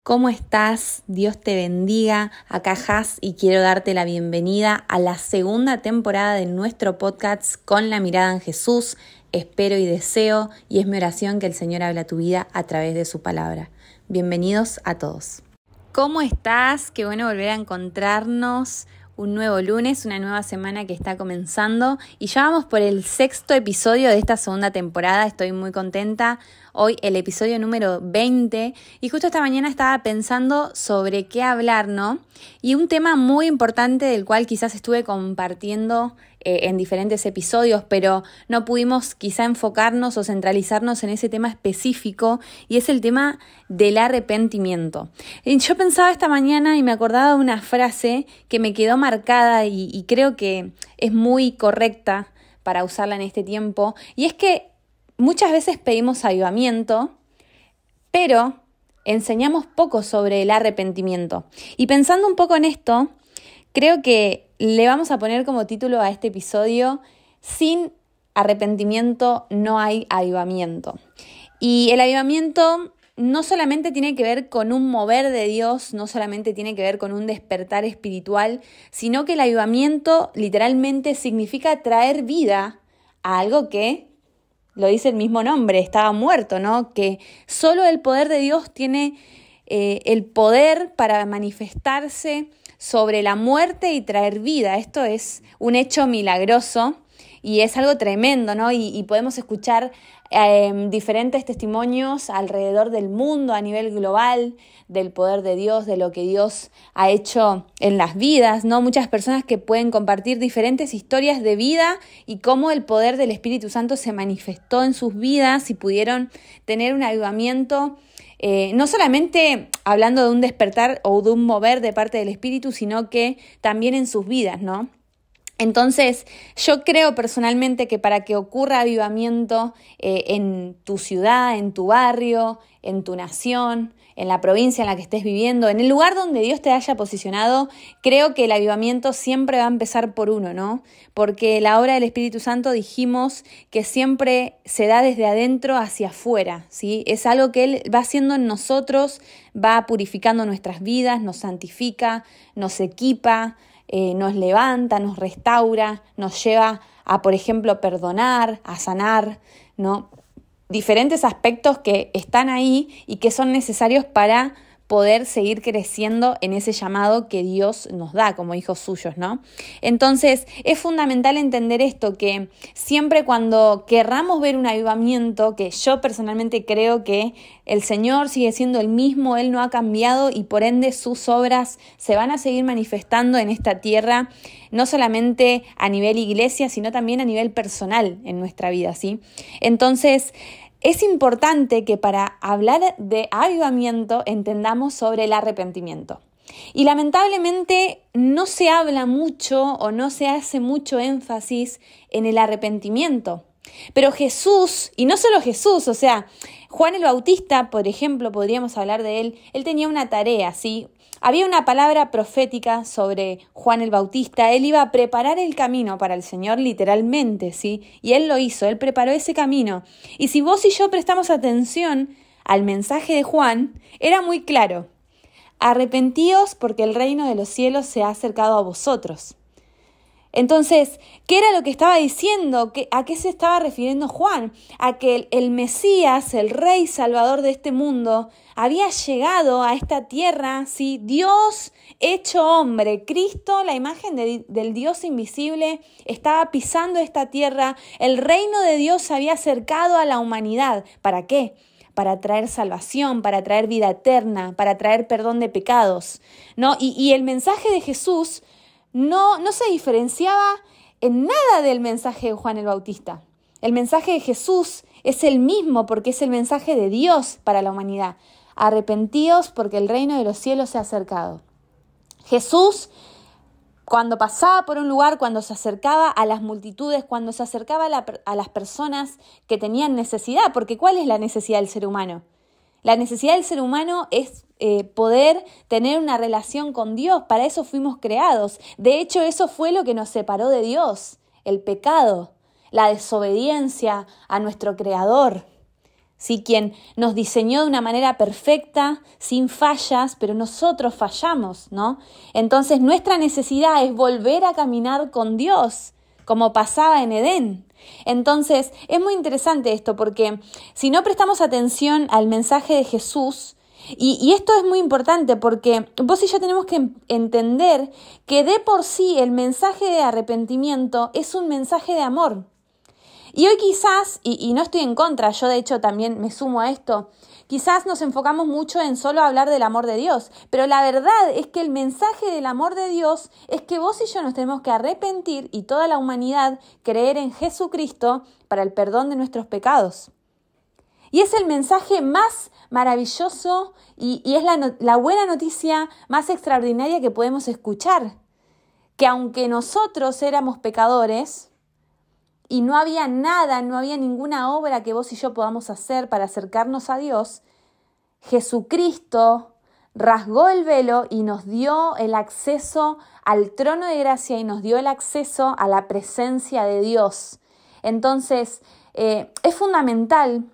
¿Cómo estás? Dios te bendiga. Acá Has y quiero darte la bienvenida a la segunda temporada de nuestro podcast Con la mirada en Jesús. Espero y deseo, y es mi oración, que el Señor hable a tu vida a través de su palabra. Bienvenidos a todos. ¿Cómo estás? Qué bueno volver a encontrarnos. Un nuevo lunes, una nueva semana que está comenzando y ya vamos por el 6º episodio de esta segunda temporada. Estoy muy contenta. Hoy el episodio número 20 y justo esta mañana estaba pensando sobre qué hablar, ¿no? Y un tema muy importante del cual quizás estuve compartiendo en diferentes episodios, pero no pudimos quizá enfocarnos o centralizarnos en ese tema específico, y es el tema del arrepentimiento. Yo pensaba esta mañana y me acordaba de una frase que me quedó marcada y creo que es muy correcta para usarla en este tiempo, y es que muchas veces pedimos avivamiento, pero enseñamos poco sobre el arrepentimiento. Y pensando un poco en esto, creo que le vamos a poner como título a este episodio: sin arrepentimiento no hay avivamiento. Y el avivamiento no solamente tiene que ver con un mover de Dios, no solamente tiene que ver con un despertar espiritual, sino que el avivamiento literalmente significa traer vida a algo que, lo dice el mismo nombre, estaba muerto, ¿no? Que solo el poder de Dios tiene el poder para manifestarse sobre la muerte y traer vida. Esto es un hecho milagroso y es algo tremendo, ¿no? Y podemos escuchar diferentes testimonios alrededor del mundo a nivel global del poder de Dios, de lo que Dios ha hecho en las vidas, ¿no? Muchas personas que pueden compartir diferentes historias de vida y cómo el poder del Espíritu Santo se manifestó en sus vidas y pudieron tener un avivamiento. No solamente hablando de un despertar o de un mover de parte del Espíritu, sino que también en sus vidas, ¿no? Entonces, yo creo personalmente que para que ocurra avivamiento en tu ciudad, en tu barrio, en tu nación, en la provincia en la que estés viviendo, en el lugar donde Dios te haya posicionado, creo que el avivamiento siempre va a empezar por uno, ¿no? Porque la obra del Espíritu Santo, dijimos que siempre se da desde adentro hacia afuera, ¿sí? Es algo que Él va haciendo en nosotros, va purificando nuestras vidas, nos santifica, nos equipa, nos levanta, nos restaura, nos lleva a, por ejemplo, perdonar, a sanar, ¿no? Diferentes aspectos que están ahí y que son necesarios para poder seguir creciendo en ese llamado que Dios nos da como hijos suyos, ¿no? Entonces, es fundamental entender esto, que siempre cuando querramos ver un avivamiento, que yo personalmente creo que el Señor sigue siendo el mismo, Él no ha cambiado y por ende sus obras se van a seguir manifestando en esta tierra, no solamente a nivel iglesia, sino también a nivel personal en nuestra vida, ¿sí? Entonces, es importante que para hablar de avivamiento entendamos sobre el arrepentimiento. Y lamentablemente no se habla mucho o no se hace mucho énfasis en el arrepentimiento. Pero Jesús, y no solo Jesús, o sea, Juan el Bautista, por ejemplo, podríamos hablar de él tenía una tarea, ¿sí? Había una palabra profética sobre Juan el Bautista. Él iba a preparar el camino para el Señor literalmente, ¿sí? Y él lo hizo, él preparó ese camino. Y si vos y yo prestamos atención al mensaje de Juan, era muy claro: arrepentíos porque el reino de los cielos se ha acercado a vosotros. Entonces, ¿qué era lo que estaba diciendo? ¿A qué se estaba refiriendo Juan? A que el Mesías, el Rey Salvador de este mundo, había llegado a esta tierra, ¿sí? Dios hecho hombre, Cristo, la imagen del Dios invisible, estaba pisando esta tierra. El reino de Dios se había acercado a la humanidad. ¿Para qué? Para traer salvación, para traer vida eterna, para traer perdón de pecados, ¿no? Y el mensaje de Jesús no se diferenciaba en nada del mensaje de Juan el Bautista. El mensaje de Jesús es el mismo porque es el mensaje de Dios para la humanidad. Arrepentíos porque el reino de los cielos se ha acercado. Jesús, cuando pasaba por un lugar, cuando se acercaba a las multitudes, cuando se acercaba a las personas que tenían necesidad, porque ¿cuál es la necesidad del ser humano? La necesidad del ser humano es poder tener una relación con Dios. Para eso fuimos creados. De hecho, eso fue lo que nos separó de Dios: el pecado, la desobediencia a nuestro Creador. ¿sí? Quien nos diseñó de una manera perfecta, sin fallas, pero nosotros fallamos, ¿no? Entonces nuestra necesidad es volver a caminar con Dios, como pasaba en Edén. Entonces es muy interesante esto, porque si no prestamos atención al mensaje de Jesús, y esto es muy importante porque vos y yo tenemos que entender que de por sí el mensaje de arrepentimiento es un mensaje de amor. Y hoy quizás, y no estoy en contra, yo de hecho también me sumo a esto, quizás nos enfocamos mucho en solo hablar del amor de Dios, pero la verdad es que el mensaje del amor de Dios es que vos y yo nos tenemos que arrepentir y toda la humanidad creer en Jesucristo para el perdón de nuestros pecados. Y es el mensaje más maravilloso y es la buena noticia más extraordinaria que podemos escuchar, que aunque nosotros éramos pecadores, y no había nada, no había ninguna obra que vos y yo podamos hacer para acercarnos a Dios, Jesucristo rasgó el velo y nos dio el acceso al trono de gracia y nos dio el acceso a la presencia de Dios. Entonces, es fundamental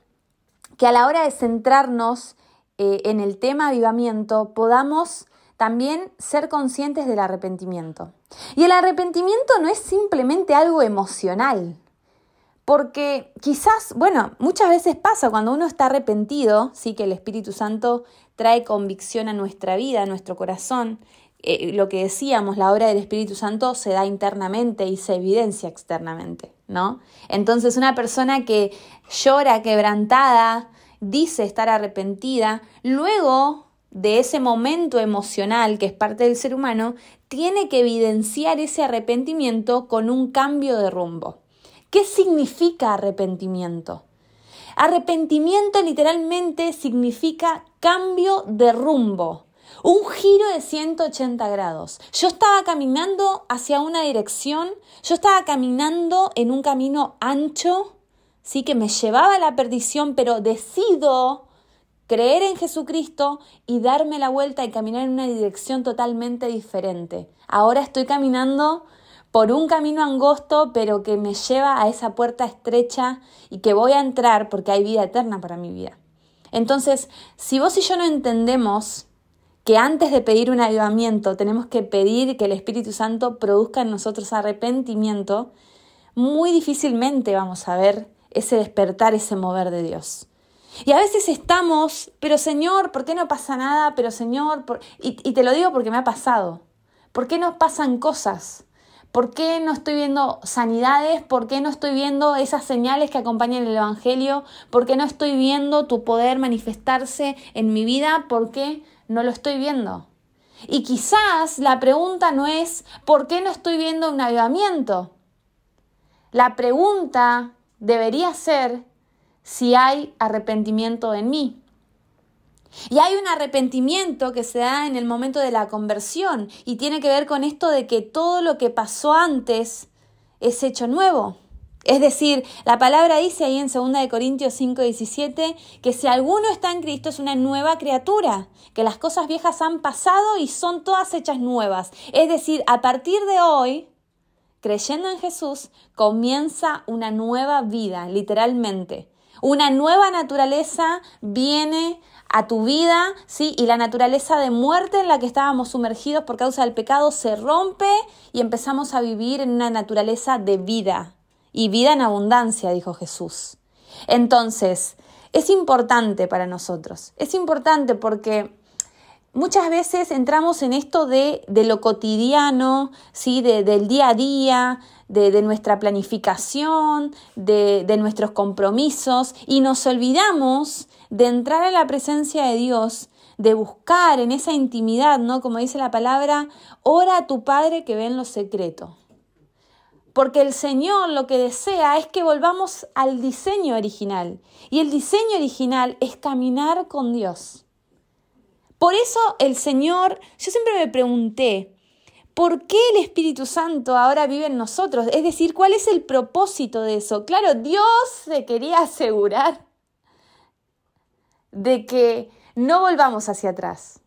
que a la hora de centrarnos en el tema avivamiento podamos también ser conscientes del arrepentimiento. Y el arrepentimiento no es simplemente algo emocional, porque quizás, muchas veces pasa cuando uno está arrepentido, sí, que el Espíritu Santo trae convicción a nuestra vida, a nuestro corazón. Lo que decíamos, la obra del Espíritu Santo se da internamente y se evidencia externamente, ¿no? Entonces una persona que llora quebrantada, dice estar arrepentida, luego de ese momento emocional que es parte del ser humano, tiene que evidenciar ese arrepentimiento con un cambio de rumbo. ¿Qué significa arrepentimiento? Arrepentimiento literalmente significa cambio de rumbo, un giro de 180 grados. Yo estaba caminando hacia una dirección, yo estaba caminando en un camino ancho, sí, que me llevaba a la perdición, pero decido creer en Jesucristo y darme la vuelta y caminar en una dirección totalmente diferente. Ahora estoy caminando por un camino angosto, pero que me lleva a esa puerta estrecha y que voy a entrar porque hay vida eterna para mi vida. Entonces, si vos y yo no entendemos que antes de pedir un avivamiento tenemos que pedir que el Espíritu Santo produzca en nosotros arrepentimiento, muy difícilmente vamos a ver ese despertar, ese mover de Dios. Y a veces estamos, pero Señor, ¿por qué no pasa nada? Pero Señor, y te lo digo porque me ha pasado. ¿Por qué no pasan cosas? ¿Por qué no estoy viendo sanidades? ¿Por qué no estoy viendo esas señales que acompañan el Evangelio? ¿Por qué no estoy viendo tu poder manifestarse en mi vida? ¿Por qué no lo estoy viendo? Y quizás la pregunta no es ¿por qué no estoy viendo un avivamiento? La pregunta debería ser si hay arrepentimiento en mí. Y hay un arrepentimiento que se da en el momento de la conversión y tiene que ver con esto de que todo lo que pasó antes es hecho nuevo. Es decir, la palabra dice ahí en 2 Corintios 5:17 que si alguno está en Cristo es una nueva criatura, que las cosas viejas han pasado y son todas hechas nuevas. Es decir, a partir de hoy, creyendo en Jesús, comienza una nueva vida, literalmente. Una nueva naturaleza viene a tu vida, ¿sí? Y la naturaleza de muerte en la que estábamos sumergidos por causa del pecado se rompe y empezamos a vivir en una naturaleza de vida. Y vida en abundancia, dijo Jesús. Entonces, es importante para nosotros. Es importante porque muchas veces entramos en esto de lo cotidiano, ¿sí? Del día a día, de nuestra planificación, de nuestros compromisos y nos olvidamos de entrar a la presencia de Dios, de buscar en esa intimidad, ¿no? Como dice la palabra, ora a tu Padre que ve en lo secreto. Porque el Señor lo que desea es que volvamos al diseño original. Y el diseño original es caminar con Dios. Por eso el Señor, yo siempre me pregunté, ¿por qué el Espíritu Santo ahora vive en nosotros? Es decir, ¿cuál es el propósito de eso? Claro, Dios se quería asegurar de que no volvamos hacia atrás.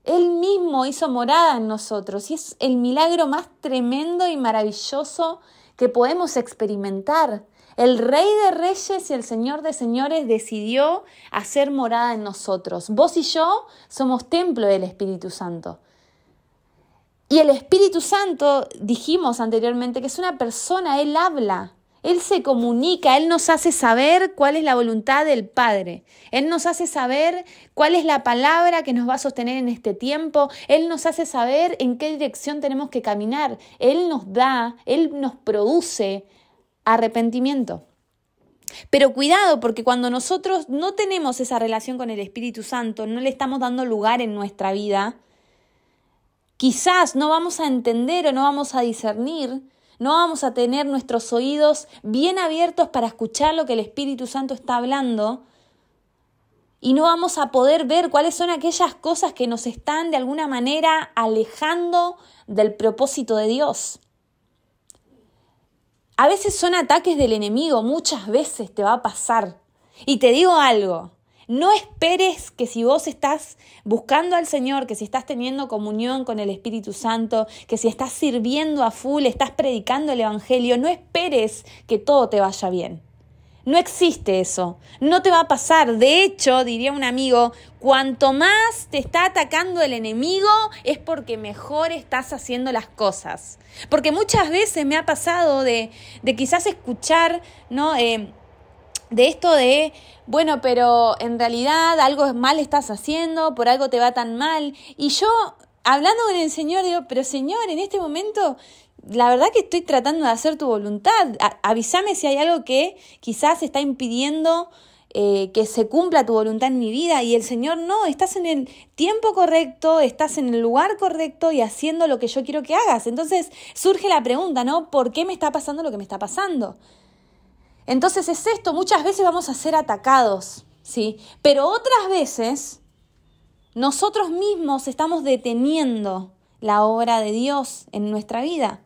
Él mismo hizo morada en nosotros y es el milagro más tremendo y maravilloso que podemos experimentar. El Rey de Reyes y el Señor de Señores decidió hacer morada en nosotros. Vos y yo somos templo del Espíritu Santo. Y el Espíritu Santo, dijimos anteriormente, que es una persona, Él habla, Él se comunica, Él nos hace saber cuál es la voluntad del Padre. Él nos hace saber cuál es la palabra que nos va a sostener en este tiempo. Él nos hace saber en qué dirección tenemos que caminar. Él nos produce arrepentimiento. Pero cuidado, porque cuando nosotros no tenemos esa relación con el Espíritu Santo, no le estamos dando lugar en nuestra vida, quizás no vamos a entender o no vamos a discernir, no vamos a tener nuestros oídos bien abiertos para escuchar lo que el Espíritu Santo está hablando y no vamos a poder ver cuáles son aquellas cosas que nos están de alguna manera alejando del propósito de Dios. A veces son ataques del enemigo, muchas veces te va a pasar. Y te digo algo, no esperes que si vos estás buscando al Señor, que si estás teniendo comunión con el Espíritu Santo, que si estás sirviendo a full, estás predicando el Evangelio, no esperes que todo te vaya bien. No existe eso, no te va a pasar. De hecho, diría un amigo, cuanto más te está atacando el enemigo es porque mejor estás haciendo las cosas. Porque muchas veces me ha pasado de quizás escuchar, ¿no? De esto de, bueno, pero en realidad algo mal estás haciendo, por algo te va tan mal. Y yo, hablando con el Señor, digo, pero Señor, en este momento, la verdad que estoy tratando de hacer tu voluntad. Avísame si hay algo que quizás está impidiendo que se cumpla tu voluntad en mi vida. Y el Señor, no, estás en el tiempo correcto, estás en el lugar correcto y haciendo lo que yo quiero que hagas. Entonces surge la pregunta, ¿no? ¿Por qué me está pasando lo que me está pasando? Entonces es esto, muchas veces vamos a ser atacados, ¿sí? Pero otras veces nosotros mismos estamos deteniendo la obra de Dios en nuestra vida.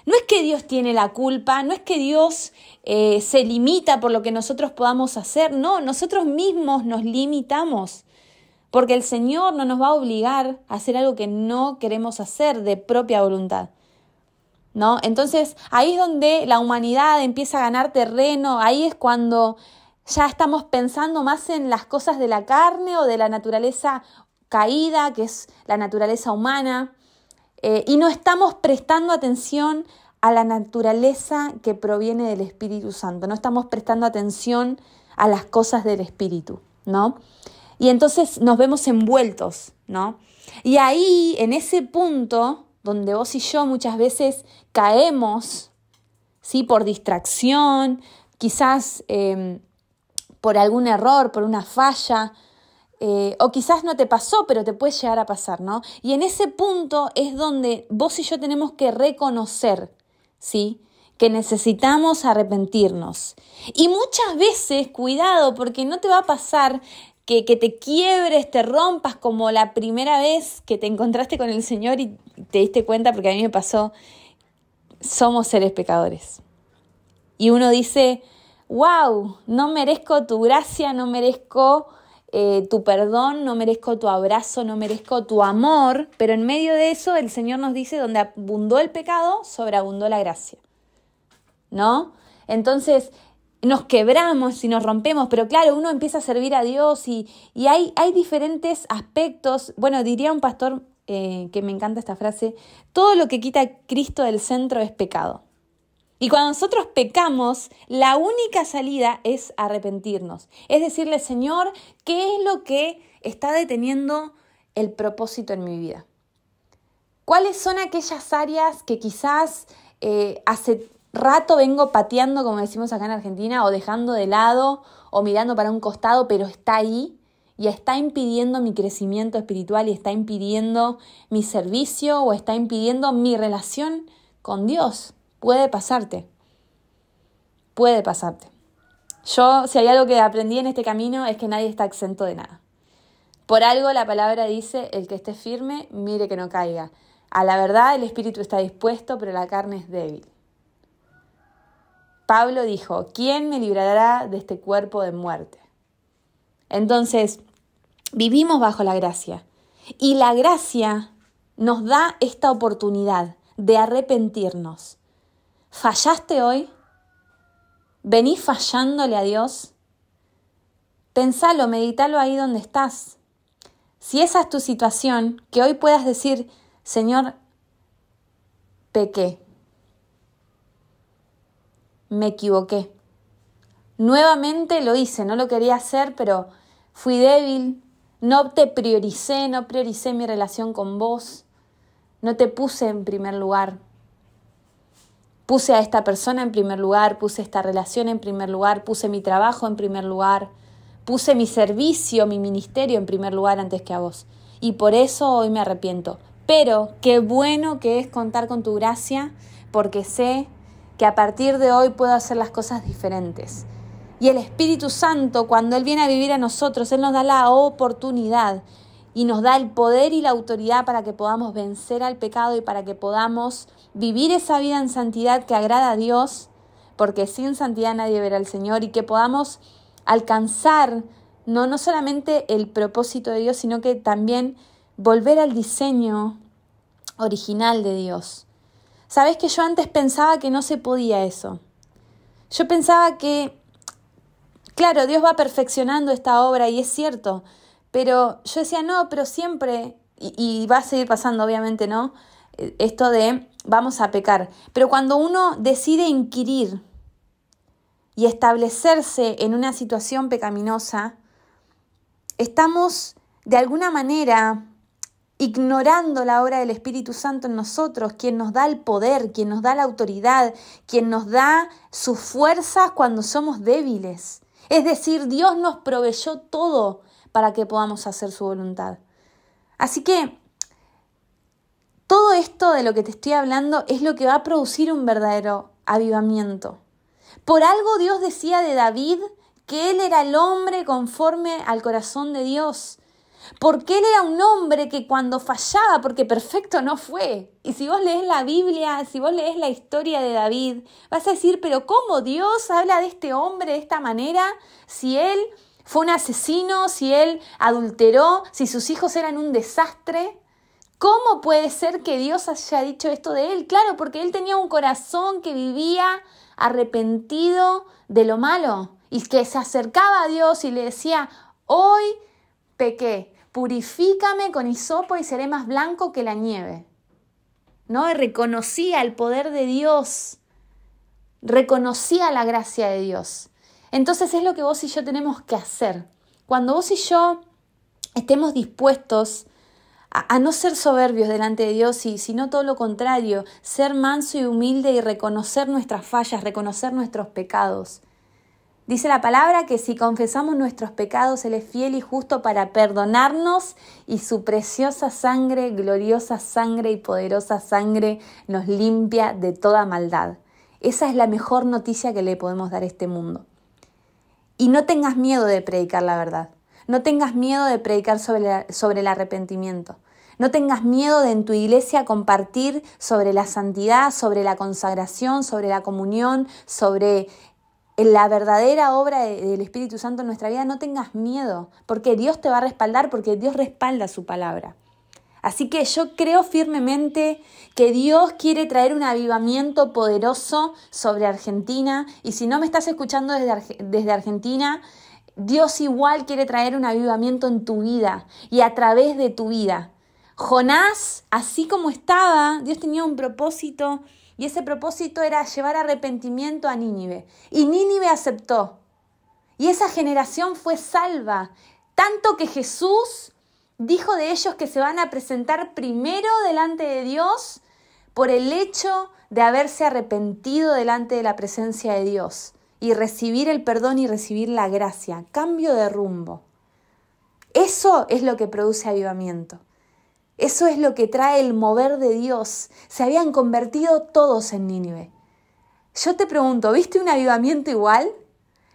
No es que Dios tiene la culpa, no es que Dios se limita por lo que nosotros podamos hacer, no, nosotros mismos nos limitamos, porque el Señor no nos va a obligar a hacer algo que no queremos hacer de propia voluntad, ¿no? Entonces ahí es donde la humanidad empieza a ganar terreno, ahí es cuando ya estamos pensando más en las cosas de la carne o de la naturaleza caída, que es la naturaleza humana, y no estamos prestando atención a la naturaleza que proviene del Espíritu Santo, no estamos prestando atención a las cosas del Espíritu, ¿no? Y entonces nos vemos envueltos, ¿no? Y ahí, en ese punto donde vos y yo muchas veces caemos, ¿sí? Por distracción, quizás por algún error, por una falla, o quizás no te pasó, pero te puede llegar a pasar, ¿no? Y en ese punto es donde vos y yo tenemos que reconocer, ¿sí? Que necesitamos arrepentirnos. Y muchas veces, cuidado, porque no te va a pasar que te quiebres, te rompas como la primera vez que te encontraste con el Señor y te diste cuenta, porque a mí me pasó, somos seres pecadores. Y uno dice, wow, no merezco tu gracia, no merezco tu perdón, no merezco tu abrazo, no merezco tu amor, pero en medio de eso el Señor nos dice, donde abundó el pecado, sobreabundó la gracia, ¿no? Entonces nos quebramos y nos rompemos, pero claro, uno empieza a servir a Dios y hay diferentes aspectos. Bueno, diría un pastor que me encanta esta frase, todo lo que quita a Cristo del centro es pecado. Y cuando nosotros pecamos, la única salida es arrepentirnos. Es decirle, Señor, ¿qué es lo que está deteniendo el propósito en mi vida? ¿Cuáles son aquellas áreas que quizás hace rato vengo pateando, como decimos acá en Argentina, o dejando de lado, o mirando para un costado, pero está ahí y está impidiendo mi crecimiento espiritual y está impidiendo mi servicio o está impidiendo mi relación con Dios? Puede pasarte. Puede pasarte. Yo, si hay algo que aprendí en este camino, es que nadie está exento de nada. Por algo la palabra dice, el que esté firme, mire que no caiga. A la verdad, el espíritu está dispuesto, pero la carne es débil. Pablo dijo, ¿quién me librará de este cuerpo de muerte? Entonces, vivimos bajo la gracia. Y la gracia nos da esta oportunidad de arrepentirnos. ¿Fallaste hoy? ¿Venís fallándole a Dios? Pensalo, meditalo ahí donde estás. Si esa es tu situación, que hoy puedas decir, Señor, pequé, me equivoqué. Nuevamente lo hice, no lo quería hacer, pero fui débil, no prioricé mi relación con vos, no te puse en primer lugar. Puse a esta persona en primer lugar, puse esta relación en primer lugar, puse mi trabajo en primer lugar, puse mi servicio, mi ministerio en primer lugar antes que a vos. Y por eso hoy me arrepiento. Pero qué bueno que es contar con tu gracia, porque sé que a partir de hoy puedo hacer las cosas diferentes. Y el Espíritu Santo, cuando Él viene a vivir a nosotros, Él nos da la oportunidad y nos da el poder y la autoridad para que podamos vencer al pecado y para que podamos vivir esa vida en santidad que agrada a Dios, porque sin santidad nadie verá al Señor, y que podamos alcanzar no solamente el propósito de Dios, sino que también volver al diseño original de Dios. ¿Sabés que yo antes pensaba que no se podía eso? Yo pensaba que, claro, Dios va perfeccionando esta obra y es cierto, pero yo decía, no, pero siempre, y va a seguir pasando obviamente, ¿no? Esto de vamos a pecar. Pero cuando uno decide inquirir y establecerse en una situación pecaminosa, estamos de alguna manera ignorando la obra del Espíritu Santo en nosotros, quien nos da el poder, quien nos da la autoridad, quien nos da sus fuerzas cuando somos débiles. Es decir, Dios nos proveyó todo para que podamos hacer su voluntad. Así que todo esto de lo que te estoy hablando es lo que va a producir un verdadero avivamiento. Por algo Dios decía de David que él era el hombre conforme al corazón de Dios. Porque él era un hombre que cuando fallaba, porque perfecto no fue. Y si vos lees la Biblia, si vos lees la historia de David, vas a decir, pero ¿cómo Dios habla de este hombre de esta manera? Si él fue un asesino, si él adulteró, si sus hijos eran un desastre. ¿Cómo puede ser que Dios haya dicho esto de él? Claro, porque él tenía un corazón que vivía arrepentido de lo malo y que se acercaba a Dios y le decía, hoy pequé, purifícame con hisopo y seré más blanco que la nieve. ¿No? Y reconocía el poder de Dios, reconocía la gracia de Dios. Entonces es lo que vos y yo tenemos que hacer. Cuando vos y yo estemos dispuestos a no ser soberbios delante de Dios, sino todo lo contrario, ser manso y humilde y reconocer nuestras fallas, reconocer nuestros pecados. Dice la palabra que si confesamos nuestros pecados, Él es fiel y justo para perdonarnos y su preciosa sangre, gloriosa sangre y poderosa sangre nos limpia de toda maldad. Esa es la mejor noticia que le podemos dar a este mundo. Y no tengas miedo de predicar la verdad. No tengas miedo de predicar sobre el arrepentimiento. No tengas miedo de en tu iglesia compartir sobre la santidad, sobre la consagración, sobre la comunión, sobre la verdadera obra del Espíritu Santo en nuestra vida. No tengas miedo, porque Dios te va a respaldar, porque Dios respalda su palabra. Así que yo creo firmemente que Dios quiere traer un avivamiento poderoso sobre Argentina. Y si no me estás escuchando desde Argentina, Dios igual quiere traer un avivamiento en tu vida y a través de tu vida. Jonás, así como estaba, Dios tenía un propósito y ese propósito era llevar arrepentimiento a Nínive. Y Nínive aceptó. Y esa generación fue salva. Tanto que Jesús dijo de ellos que se van a presentar primero delante de Dios por el hecho de haberse arrepentido delante de la presencia de Dios y recibir el perdón y recibir la gracia, cambio de rumbo. Eso es lo que produce avivamiento. Eso es lo que trae el mover de Dios. Se habían convertido todos en Nínive. Yo te pregunto, ¿viste un avivamiento igual?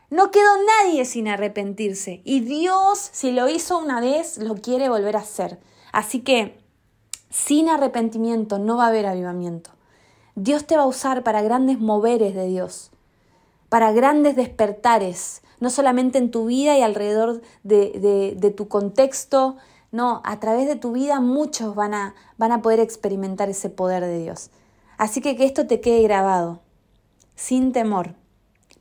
No quedó nadie sin arrepentirse. Y Dios, si lo hizo una vez, lo quiere volver a hacer. Así que, sin arrepentimiento no va a haber avivamiento. Dios te va a usar para grandes moveres de Dios, para grandes despertares, no solamente en tu vida y alrededor de tu contexto. No, a través de tu vida muchos van a poder experimentar ese poder de Dios. Así que esto te quede grabado, sin temor.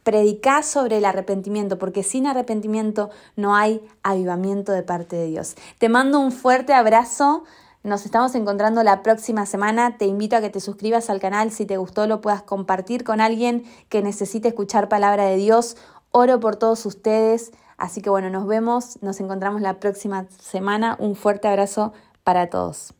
predicá sobre el arrepentimiento, porque sin arrepentimiento no hay avivamiento de parte de Dios. Te mando un fuerte abrazo. Nos estamos encontrando la próxima semana. Te invito a que te suscribas al canal. Si te gustó, lo puedas compartir con alguien que necesite escuchar palabra de Dios. Oro por todos ustedes. Así que bueno, nos vemos. Nos encontramos la próxima semana. Un fuerte abrazo para todos.